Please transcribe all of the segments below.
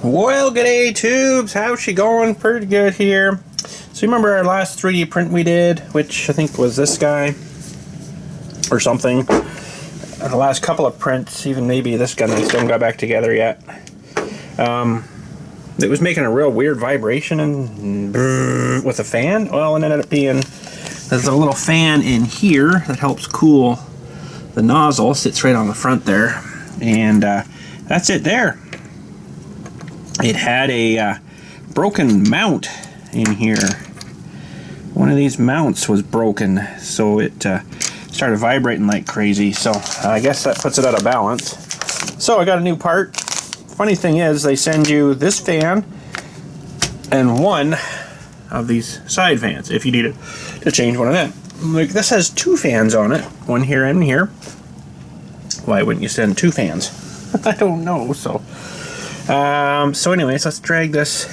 Well, g'day tubes, how's she going? Pretty good here. So you remember our last 3D print we did, which I think was this guy or something. The last couple of prints, even maybe this guy, I still haven't got back together yet. It was making a real weird vibration and with a fan. Well, it ended up being there's a little fan in here that helps cool the nozzle. Sits right on the front there, and that's it there. It had a broken mount in here. One of these mounts was broken, so it started vibrating like crazy. So I guess that puts it out of balance. So I got a new part. Funny thing is, they send you this fan and one of these side fans if you need it to change one of them. Like this has two fans on it, one here and here. Why wouldn't you send two fans? I don't know. So anyways, let's drag this.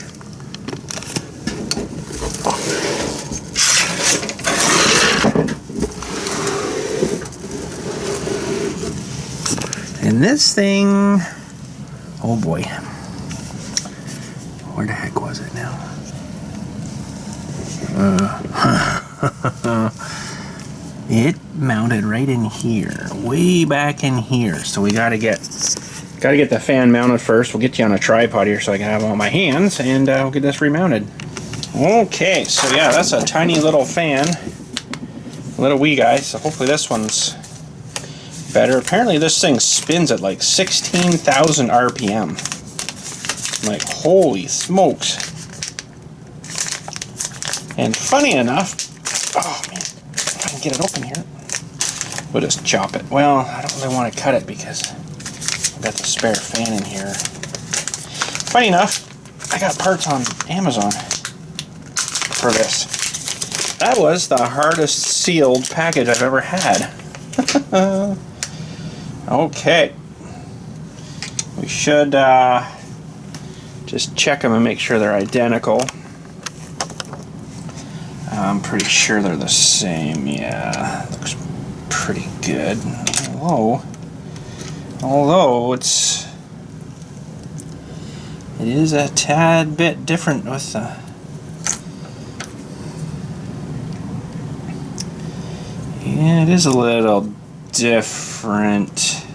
And this thing, oh boy, where the heck was it now? It mounted right in here, way back in here. So we gotta get the fan mounted first. We'll get you on a tripod here so I can have it on my hands, and we'll get this remounted. Okay, so yeah, that's a tiny little fan, a little wee guy. So hopefully this one's better. Apparently this thing spins at like 16,000 RPM. Like, holy smokes. And funny enough, oh man, if I can get it open here, we'll just chop it. Well, I don't really want to cut it because I've got the spare fan in here. Funny enough, I got parts on Amazon for this. That was the hardest sealed package I've ever had. Okay. We should just check them and make sure they're identical. I'm pretty sure they're the same. Yeah, looks pretty good. Although it is a tad bit different with the yeah, it is a little different.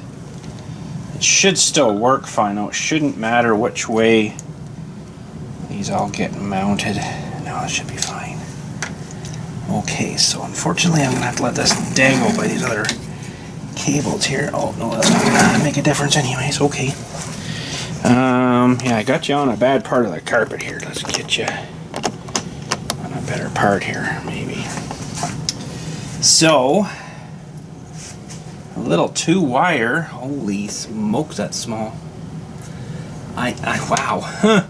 It should still work fine though. It shouldn't matter which way these all get mounted. No, it should be fine. Okay, so unfortunately I'm gonna have to let this dangle by these other cables here. Oh no, that's not gonna make a difference anyways. Okay. Yeah, I got you on a bad part of the carpet here. Let's get you on a better part here, maybe. So, a little 2-wire. Holy smokes, that's small. Wow. Huh.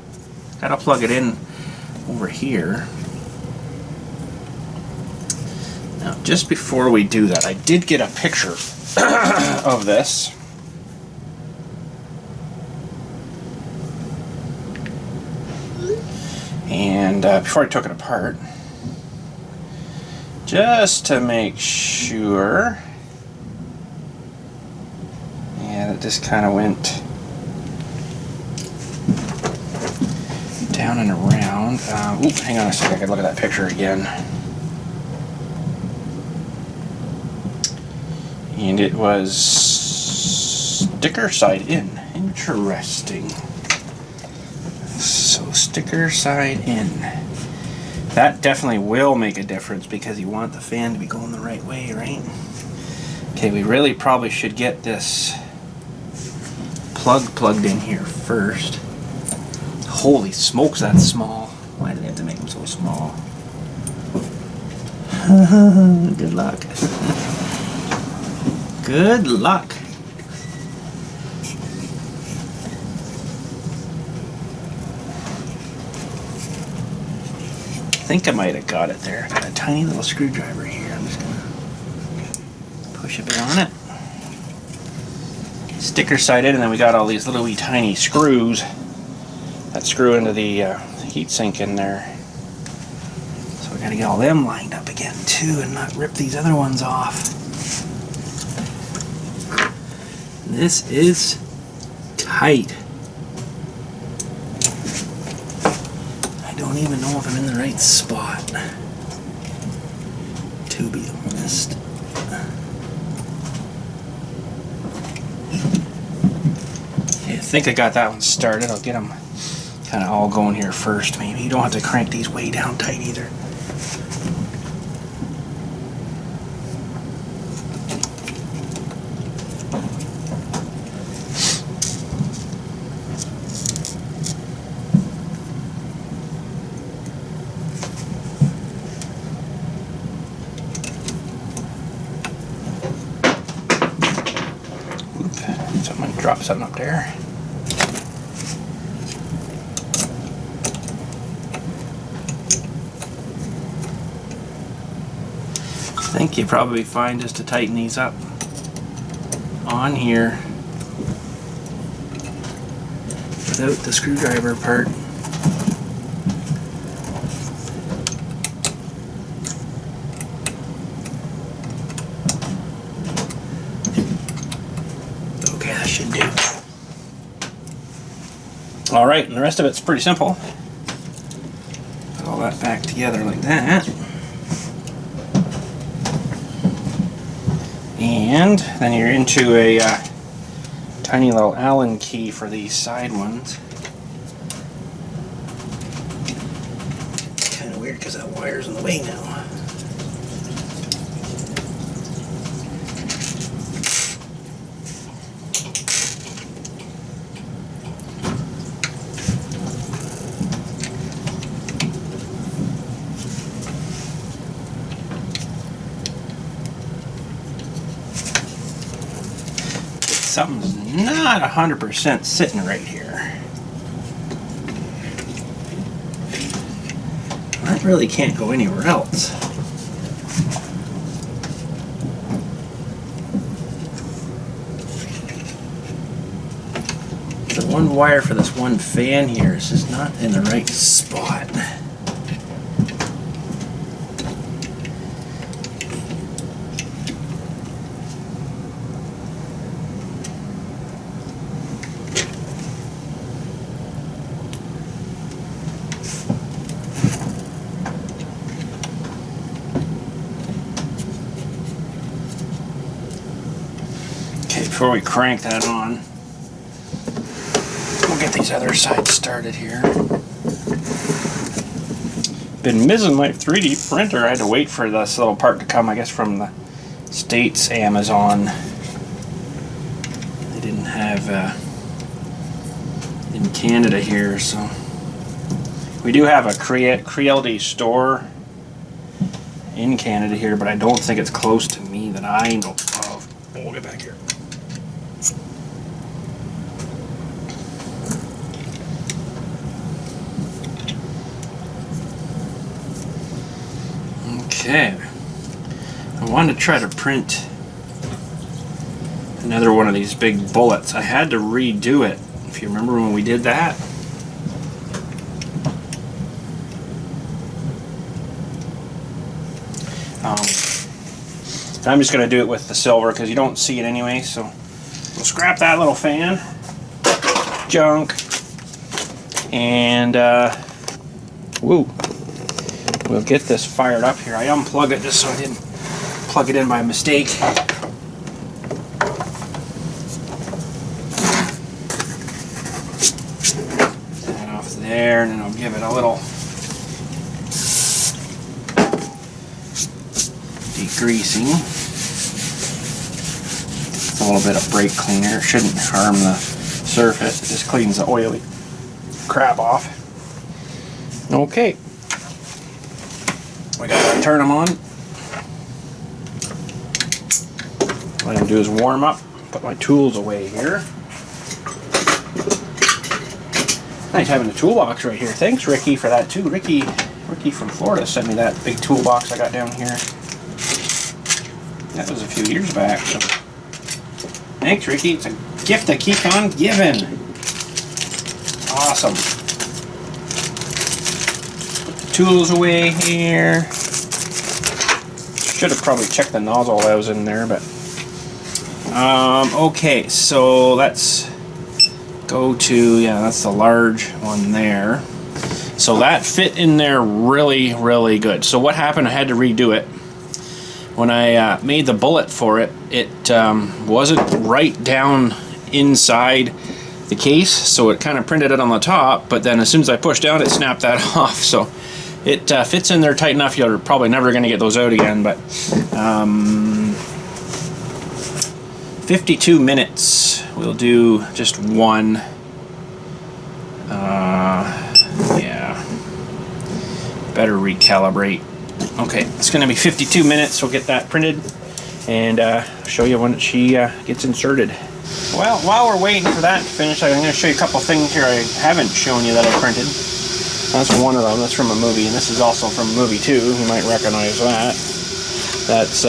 Gotta plug it in over here. Now, just before we do that, I did get a picture of this. And before I took it apart, just to make sure, yeah, that just kind of went down and around. Oop, hang on a second, I gotta look at that picture again. And it was sticker side in. Interesting. So sticker side in. That definitely will make a difference because you want the fan to be going the right way, right? Okay, we really probably should get this plugged in here first. Holy smokes, that's small. Why do they have to make them so small? Good luck. Good luck. I think I might have got it there. Got a tiny little screwdriver here. I'm just gonna push a bit on it. Sticker side in, and then we got all these little wee tiny screws that screw into the heat sink in there. So we gotta get all them lined up again too and not rip these other ones off. This is tight. I don't even know if I'm in the right spot, to be honest. Okay, I think I got that one started. I'll get them kind of all going here first, maybe. You don't have to crank these way down tight either. Drop something up there. I think you'd probably be fine just to tighten these up on here without the screwdriver part. Should do. All right, and the rest of it's pretty simple. Put all that back together like that. And then you're into a tiny little Allen key for these side ones. Kind of weird because that wire's in the way now. Something's not 100% sitting right here. That really can't go anywhere else. The one wire for this one fan here is just not in the right spot. Before we crank that on, we'll get these other sides started here. Been missing my 3D printer. I had to wait for this little part to come, I guess, from the States Amazon. They didn't have in Canada here, so we do have a Creality store in Canada here, but I don't think it's close to me that I know of. We'll get back here. Okay, I wanted to try to print another one of these big bullets. I had to redo it, if you remember when we did that. I'm just going to do it with the silver because you don't see it anyway, so we'll scrap that little fan. Junk. And, woo. We'll get this fired up here. I unplugged it just so I didn't plug it in by mistake. That off there, and then I'll give it a little degreasing. A little bit of brake cleaner. It shouldn't harm the surface. It just cleans the oily crap off. Okay. We gotta turn them on. What I'm gonna do is warm up, put my tools away here. Nice having a toolbox right here. Thanks, Ricky, for that too. Ricky from Florida sent me that big toolbox I got down here. That was a few years back. So. Thanks, Ricky. It's a gift that keeps on giving. Awesome. Tools away here. Should have probably checked the nozzle while I was in there, but okay, so let's go to, yeah, that's the large one there. So that fit in there really, really good. So what happened, I had to redo it. When I made the bullet for it, it wasn't right down inside the case, so it kind of printed it on the top, but then as soon as I pushed down, it snapped that off. So it fits in there tight enough. You're probably never going to get those out again, but 52 minutes. We'll do just one. Yeah, better recalibrate. Okay, it's going to be 52 minutes. We'll get that printed and show you when she gets inserted. Well, while we're waiting for that to finish, I'm going to show you a couple things here I haven't shown you that I printed. That's one of them. That's from a movie, and this is also from a movie too. You might recognize that. That's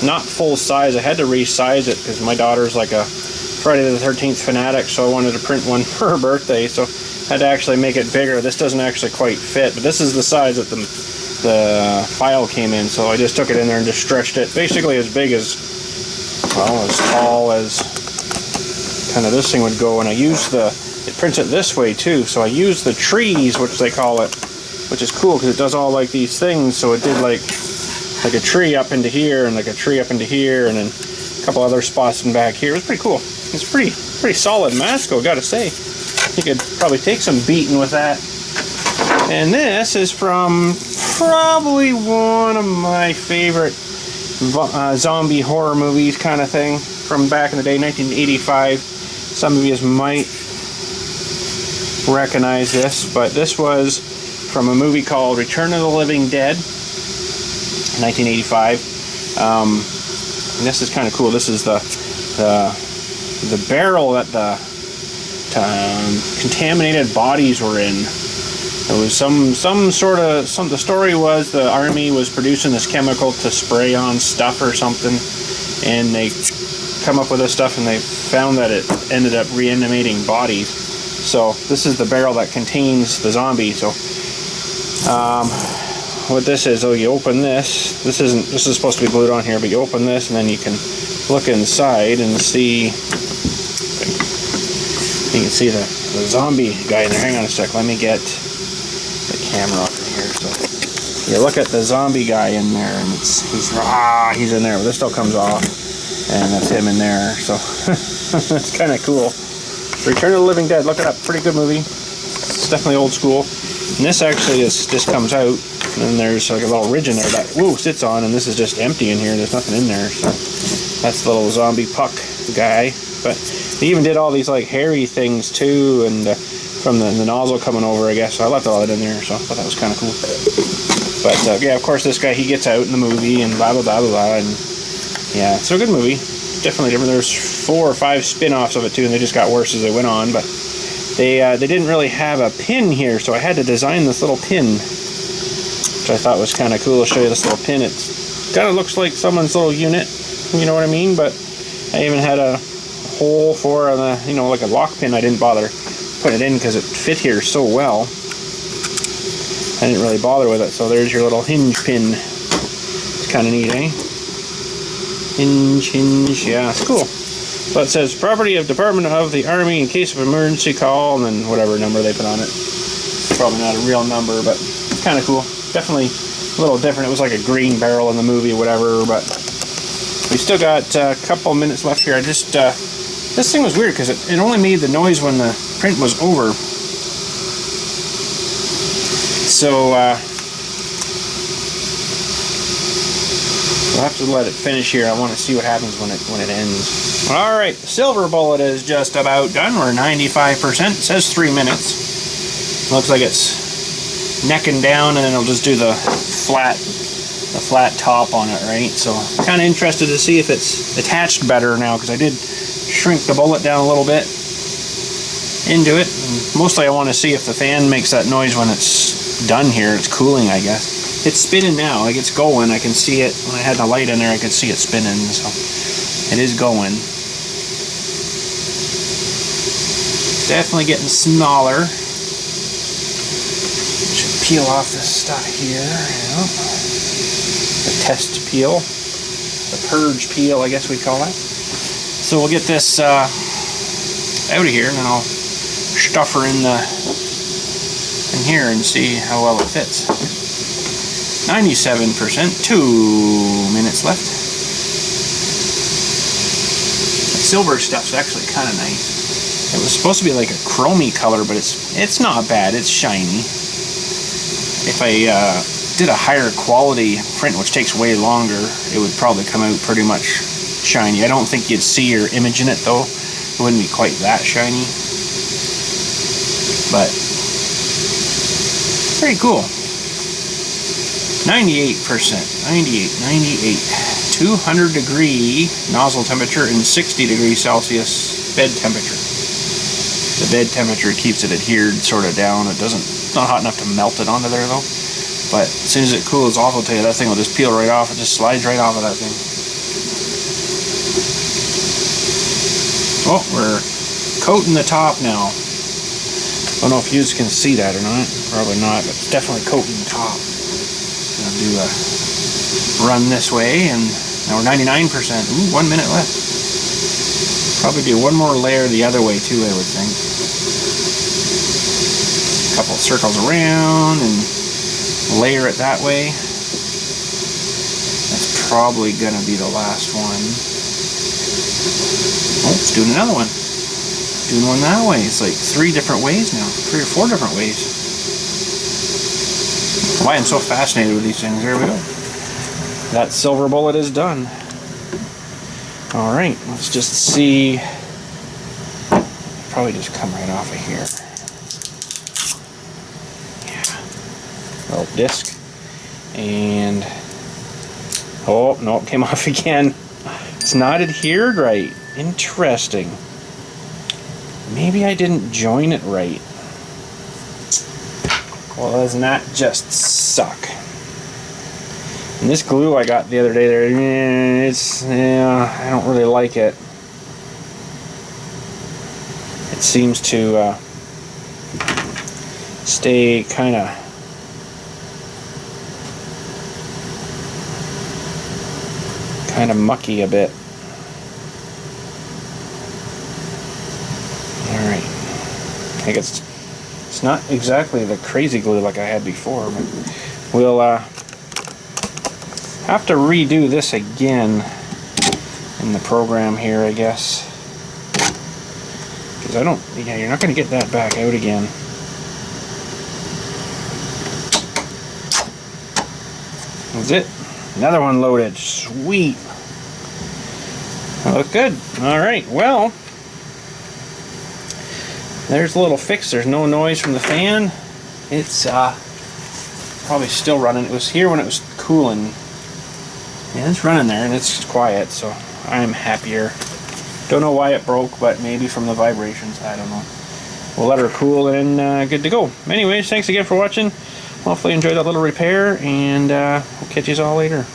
not full size. I had to resize it because my daughter's like a Friday the 13th fanatic, so I wanted to print one for her birthday, so I had to actually make it bigger. This doesn't actually quite fit, but this is the size that the file came in, so I just took it in there and just stretched it basically as big as, well, as tall as kind of this thing would go. And I used it prints it this way too, so I used the trees, which they call it, which is cool because it does all like these things. So it did like a tree up into here and like a tree up into here, and then a couple other spots in back here. It was pretty cool. It's pretty solid Masco, gotta say. You could probably take some beating with that. And this is from probably one of my favorite zombie horror movies kind of thing from back in the day, 1985. Some of you might recognize this, but this was from a movie called Return of the Living Dead, 1985. And this is kind of cool. This is the barrel that the contaminated bodies were in. It was the story was the army was producing this chemical to spray on stuff or something, and they come up with this stuff and they found that it ended up reanimating bodies. So this is the barrel that contains the zombie. So what this is, you open this. This is supposed to be glued on here, but you open this and then you can look inside and see. You can see the zombie guy in there. Hang on a sec. Let me get the camera up in here. So you look at the zombie guy in there, and he's in there. But this still comes off, and that's him in there. So that's kind of cool. Return of the Living Dead. Look it up. Pretty good movie. It's definitely old school. And this actually just comes out, and there's like a little ridge in there that sits on, and this is just empty in here. There's nothing in there. So that's the little zombie puck guy. But they even did all these like hairy things too, and from the nozzle coming over, I guess. So I left all that in there, so I thought that was kind of cool. But yeah, of course, this guy, he gets out in the movie and blah blah blah blah blah, and yeah, it's a good movie. Definitely different. There's 4 or 5 spin-offs of it too, and they just got worse as they went on. But they didn't really have a pin here, so I had to design this little pin, which I thought was kind of cool. I'll show you this little pin. It kind of looks like someone's little unit, you know what I mean? But I even had a hole for the, like a lock pin. I didn't bother putting it in because it fit here so well. I didn't really bother with it. So there's your little hinge pin. It's kind of neat, eh? Hinge, yeah, it's cool. So it says property of Department of the Army in case of emergency call, and then whatever number they put on it. It's probably not a real number, but it's kind of cool. Definitely a little different. It was like a green barrel in the movie, whatever, but we still got a couple minutes left here. I just this thing was weird because it only made the noise when the print was over. So we'll have to let it finish here. I want to see what happens when it ends. All right, silver bullet is just about done. We're 95%. It says 3 minutes. Looks like it's necking down, and then it'll just do the flat top on it, right? So kind of interested to see if it's attached better now, because I did shrink the bullet down a little bit into it. And mostly I want to see if the fan makes that noise when it's done here. It's cooling, I guess. It's spinning now, like it's going. I can see it. When I had the light in there, I could see it spinning, so it is going. Definitely getting smaller. Should peel off this stuff here, the test peel, the purge peel, I guess we call it. So we'll get this out of here, and then I'll stuff her in the in here and see how well it fits. 97%, 2 minutes left. The silver stuff's actually kind of nice. It was supposed to be like a chromey color, but it's not bad. It's shiny. If I did a higher quality print, which takes way longer, it would probably come out pretty much shiny. I don't think you'd see your image in it though. It wouldn't be quite that shiny. But pretty cool. 98%, 98, 200 degree nozzle temperature and 60 degrees Celsius bed temperature. The bed temperature keeps it adhered sort of down. It's not hot enough to melt it onto there though. But as soon as it cools off, I'll tell you, that thing will just peel right off. It just slides right off of that thing. Oh, we're coating the top now. I don't know if you can see that or not. Probably not, but it's definitely coating the top. I'll do a run this way, and now we're 99%. Ooh, 1 minute left. Probably do one more layer the other way too, I would think. A couple circles around and layer it that way. That's probably gonna be the last one. Oh, it's doing another one. Doing one that way. It's like 3 different ways now. 3 or 4 different ways. Why I'm so fascinated with these things. There we go. That silver bullet is done. Alright, let's just see. Probably just come right off of here. Yeah. Little disc. And oh, no, it came off again. It's not adhered right. Interesting. Maybe I didn't join it right. Well, doesn't that just suck? And this glue I got the other day there, I don't really like it. It seems to stay kind of mucky a bit. Alright. I think it's not exactly the crazy glue like I had before, but we'll have to redo this again in the program here, I guess. Because you're not going to get that back out again. That's it. Another one loaded. Sweet. That looked good. Alright, well, there's a little fix. There's no noise from the fan. It's probably still running. It was here when it was cooling. Yeah, it's running there and it's quiet, so I'm happier. Don't know why it broke, but maybe from the vibrations. I don't know. We'll let her cool and good to go. Anyways, thanks again for watching. Hopefully you enjoyed that little repair, and we'll catch you all later.